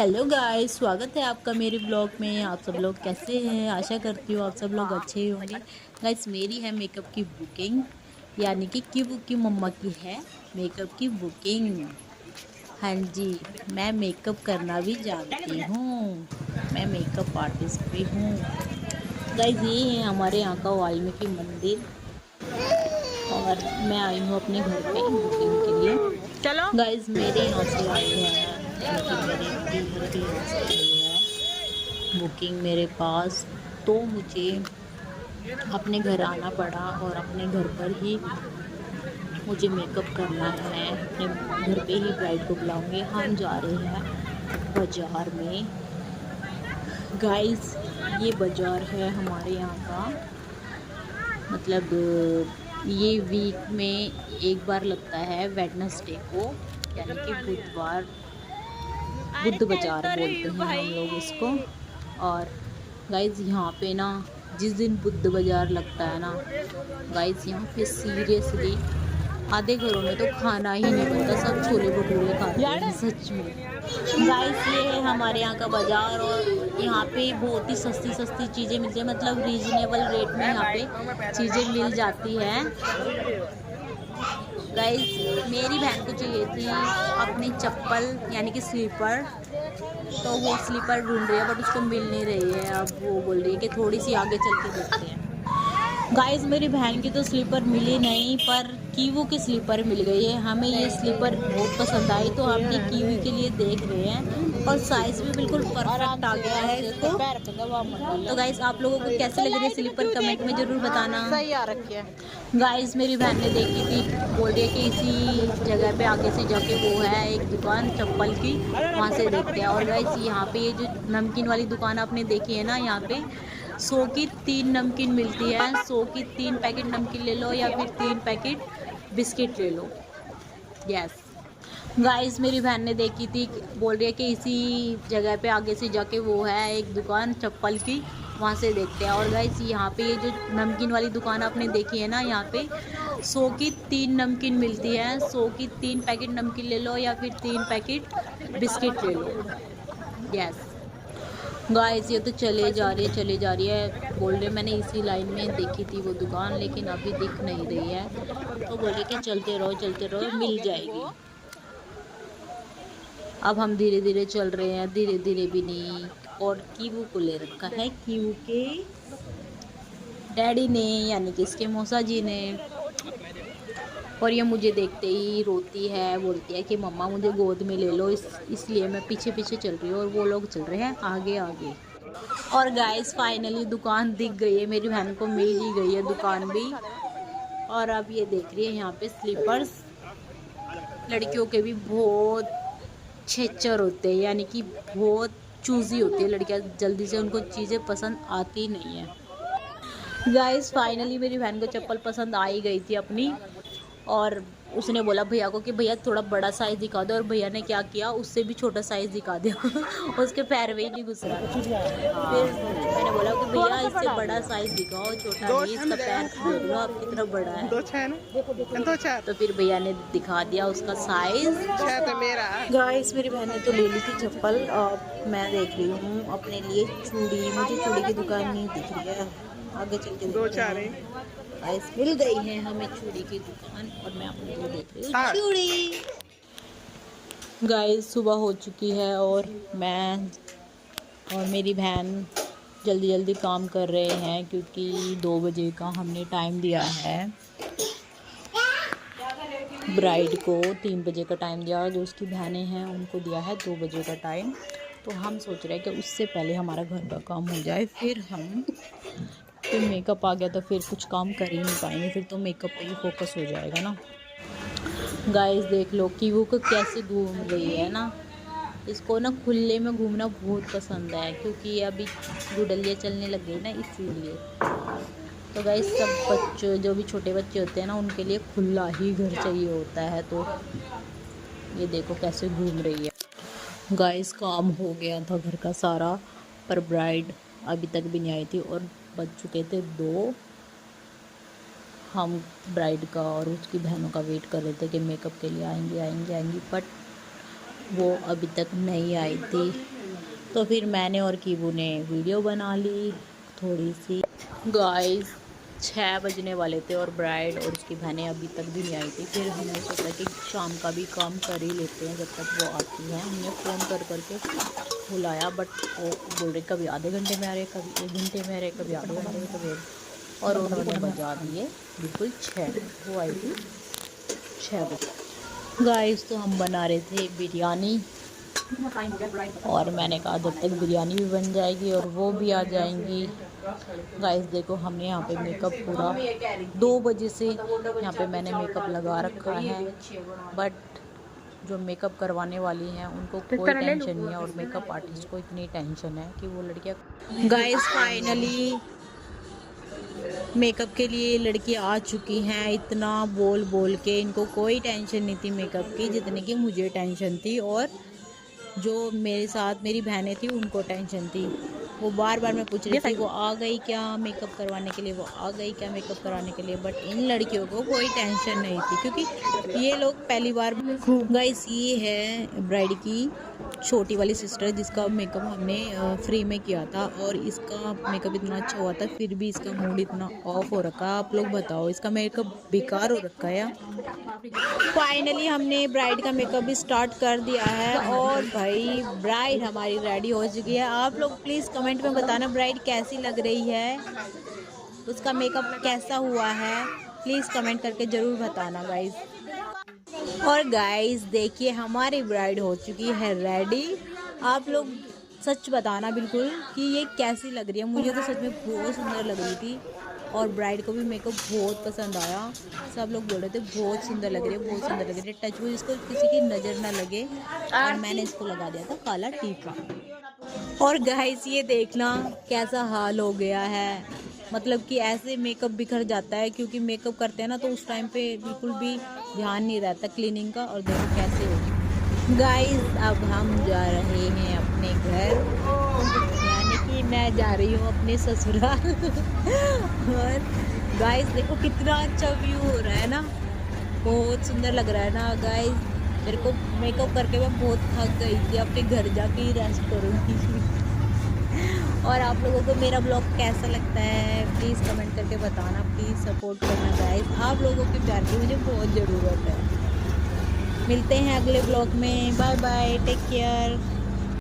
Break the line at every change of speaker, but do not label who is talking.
Hello guys, स्वागत है आपका मेरे ब्लॉग में। आप सब लोग कैसे हैं? आशा करती हूँ आप सब लोग अच्छे ही होंगे। गाइस, मेरी है मेकअप की बुकिंग, यानी कि क्यों की मम्मा की है मेकअप की बुकिंग। हाँ जी, मैं मेकअप करना भी जानती हूँ। मैं मेकअप आर्टिस्ट भी हूँ। गाइस, ये है हमारे यहाँ का वाल्मीकि मंदिर और मैं आई हूँ अपने घर पे बुकिंग के लिए।
चलो।
गाइस, मेरे यहाँ से आई है, यानी कि मेरे दीदी के यहाँ से आई है बुकिंग मेरे पास। तो मुझे अपने घर आना पड़ा और अपने घर पर ही मुझे मेकअप करना है। अपने घर पे ही ब्राइड को बुलाऊंगे। हम जा रहे हैं बाजार में। गाइस, ये बाजार है हमारे यहाँ का, मतलब ये वीक में एक बार लगता है वेडनेसडे को, यानी कि बुधवार।
अरे
बुद्ध
चल
बाजार
तो रही
बोलते
हूँ
हैं हम लोग
भाई।
इसको। और गाइज, यहाँ पे ना जिस दिन बुद्ध बाजार लगता है ना गाइज, यहाँ पे सीरियसली आधे घरों में तो खाना ही नहीं बनता, सब छोले भटूरे खाते
यार
हैं सच में। गाइस, ये है हमारे यहाँ का बाजार और यहाँ पे बहुत ही सस्ती सस्ती चीज़ें मिलती है, मतलब रीजनेबल रेट में यहाँ पे चीज़ें मिल जाती हैं। गाइस, मेरी बहन को चाहिए थी अपनी चप्पल, यानी कि स्लीपर। तो वो स्लीपर ढूंढ रही है बट उसको मिल नहीं रही है। अब वो बोल रही है कि थोड़ी सी आगे चल के देखते हैं। गाइस, मेरी बहन की तो स्लीपर मिली नहीं, पर कीवू की स्लीपर मिल गई है। हमें ये स्लीपर बहुत पसंद आई तो हम भी कीवी के लिए देख रहे हैं और साइज भी बिल्कुल परफेक्ट आ गया है इसको। तो गाइस, आप लोगों को कैसे लग रही है स्लीपर कमेंट में ज़रूर बताना।
सही आ रखी है।
गाइस, मेरी बहन ने देखी थी, बोल रही है कि इसी जगह पे आगे से जाके वो है एक दुकान चप्पल की, वहाँ से देखते हैं। और गाइस, यहाँ पे ये जो नमकीन वाली दुकान आपने देखी है ना, यहाँ पे 100 की 3 नमकीन मिलती है। 100 की 3 पैकेट नमकीन ले लो या फिर 3 पैकेट बिस्किट ले लो। यस गाइस, मेरी बहन ने देखी थी, बोल रही है कि इसी जगह पे आगे से जाके वो है एक दुकान चप्पल की, वहाँ से देखते हैं। और गाइस, यहाँ पे ये जो नमकीन वाली दुकान आपने देखी है ना, यहाँ पे 100 की 3 नमकीन मिलती है। 100 की 3 पैकेट नमकीन ले लो या फिर 3 पैकेट बिस्किट ले लो। यस गाइस, ये तो चले जा रही है। बोल रहे मैंने इसी लाइन में देखी थी वो दुकान, लेकिन अभी दिख नहीं रही है। तो बोले कि चलते रहो,
क्या हो
मिल
गया
जाएगी।
तुमको?
अब हम धीरे धीरे चल रहे हैं, धीरे धीरे भी नहीं। और कीवू को ले रखा है, कीवू के डैडी ने, यानी कि इसके मौसा जी ने। और ये मुझे देखते ही रोती है, बोलती है कि मम्मा मुझे गोद में ले लो। इसलिए मैं पीछे पीछे चल रही हूँ और वो लोग चल रहे हैं आगे आगे। और गाइस, फाइनली दुकान दिख गई है, मेरी बहन को मिल ही गई है दुकान भी। और अब ये देख रही है यहाँ पे स्लीपर्स। लड़कियों के भी बहुत छेचर होते हैं, यानी कि बहुत चूजी होती है लड़कियां, जल्दी से उनको चीज़ें पसंद आती नहीं है। गाइस, फाइनली मेरी बहन को चप्पल पसंद आ ही गई थी अपनी। और उसने बोला भैया को कि भैया थोड़ा बड़ा साइज़ दिखा दो, और भैया ने क्या किया, उससे भी छोटा साइज़ दिखा दिया। उसके पैर में ही नहीं घुस रहा था। फिर मैंने बोला कि
थोड़ा
भैया
सा
इससे
बढ़ा
बड़ा
दिया।
साइज़ दिखाओ, छोटा नहीं, इसका पैर देख लो आप कितना बड़ा है। तो फिर भैया ने दिखा दिया उसका साइज़। गाइस, मेरी बहन ने तो ले ली थी चप्पल। अब मैं देख रही हूँ अपने लिए चूड़ी। मुझे चूड़ी की दुकान नहीं दिख रही है, आगे चल के देखते हैं। गाइस, मिल गई है हमें चूड़ी की दुकान और मैं अपने लिए देख रही हूँ चूड़ी। गाइस, सुबह हो चुकी है और मैं और मेरी बहन जल्दी जल्दी काम कर रहे हैं, क्योंकि 2 बजे का हमने टाइम दिया है। ब्राइड को 3 बजे का टाइम दिया, जो उसकी बहनें हैं उनको दिया है 2 बजे का टाइम। तो हम सोच रहे हैं कि उससे पहले हमारा घर का काम हो जाए, फिर मेकअप आ गया तो फिर कुछ काम कर ही नहीं पाएंगे, फिर तो मेकअप पे ही फोकस हो जाएगा ना। गाइस, देख लो कि वो को कैसे घूम रही है ना। इसको ना खुले में घूमना बहुत पसंद है, क्योंकि अभी गुडलियाँ चलने लग गई ना, इसीलिए। तो गाइस, सब बच्चों, जो भी छोटे बच्चे होते हैं ना, उनके लिए खुला ही घर चाहिए होता है। तो ये देखो कैसे घूम रही है। गाइस, काम हो गया था घर का सारा, पर ब्राइड अभी तक भी नहीं आई थी और बज चुके थे 2। हम ब्राइड का और उसकी बहनों का वेट कर रहे थे कि मेकअप के लिए आएंगी, बट वो अभी तक नहीं आई थी। तो फिर मैंने और कीबू ने वीडियो बना ली थोड़ी सी। गाइस 6 बजने वाले थे और ब्राइड और उसकी बहनें अभी तक भी नहीं आई थी। फिर हमने सोचा कि शाम का भी काम कर ही लेते हैं जब तक वो आती हैं। हमने फ़ोन कर करके बुलाया बट वो बोल रहे कभी आधे घंटे में आ रहे, कभी 1 घंटे में आ रहे, कभी आधे घंटे में, कभी और उन्होंने बजा दिए बिल्कुल 6। वो आई थी 6 बजे। गाइस तो हम बना रहे थे बिरयानी और मैंने कहा जब तक बिरयानी भी बन जाएगी और वो भी आ जाएंगी। गाइस देखो हमने यहाँ पे मेकअप पूरा 2 बजे से यहाँ पे मैंने मेकअप लगा रखा है बट जो मेकअप करवाने वाली हैं उनको कोई टेंशन नहीं है और मेकअप आर्टिस्ट को इतनी टेंशन है कि वो लड़कियाँ। गाइस फाइनली मेकअप के लिए लड़की आ चुकी हैं। इतना बोल बोल के इनको कोई टेंशन नहीं थी मेकअप की जितनी कि मुझे टेंशन थी और जो मेरे साथ मेरी बहनें थी उनको टेंशन थी। वो बार बार मैं पूछ रही थी वो आ गई क्या मेकअप करवाने के लिए, वो आ गई क्या मेकअप कराने के लिए, बट इन लड़कियों को कोई टेंशन नहीं थी क्योंकि ये लोग पहली बार। गाइस ये है ब्राइड की छोटी वाली सिस्टर जिसका मेकअप हमने फ्री में किया था और इसका मेकअप इतना अच्छा हुआ था फिर भी इसका मूड इतना ऑफ हो रखा है। आप लोग बताओ इसका मेकअप बेकार हो रखा है या। फाइनली हमने ब्राइड का मेकअप भी स्टार्ट कर दिया है और भाई ब्राइड हमारी रेडी हो चुकी है। आप लोग प्लीज़ कमेंट में बताना ब्राइड कैसी लग रही है, उसका मेकअप कैसा हुआ है, प्लीज़ कमेंट करके ज़रूर बताना गाइज। और गाइस देखिए हमारी ब्राइड हो चुकी है रेडी। आप लोग सच बताना बिल्कुल कि ये कैसी लग रही है। मुझे तो सच में बहुत सुंदर लग रही थी और ब्राइड को भी मेकअप बहुत पसंद आया। सब लोग बोल रहे थे बहुत सुंदर लग रही है, बहुत सुंदर लग रही है। टच वुड इसको किसी की नज़र ना लगे और मैंने इसको लगा दिया था काला टीका। और गाइस ये देखना कैसा हाल हो गया है, मतलब कि ऐसे मेकअप बिखर जाता है क्योंकि मेकअप करते हैं ना तो उस टाइम पे बिल्कुल भी ध्यान नहीं रहता क्लीनिंग का। और देखो कैसे होगी। गाइस अब हम जा रहे हैं अपने घर, यानी कि मैं जा रही हूँ अपने ससुराल। और गाइस देखो कितना अच्छा व्यू हो रहा है ना, बहुत सुंदर लग रहा है ना गाइस। मेरे को मेकअप करके मैं बहुत थक गई थी, अपने घर जाके ही रेस्ट करूँगी। और आप लोगों को मेरा ब्लॉग कैसा लगता है प्लीज़ कमेंट करके बताना, प्लीज़ सपोर्ट करना गाइस। आप लोगों के प्यार की मुझे बहुत ज़रूरत है। मिलते हैं अगले ब्लॉग में, बाय बाय, टेक केयर।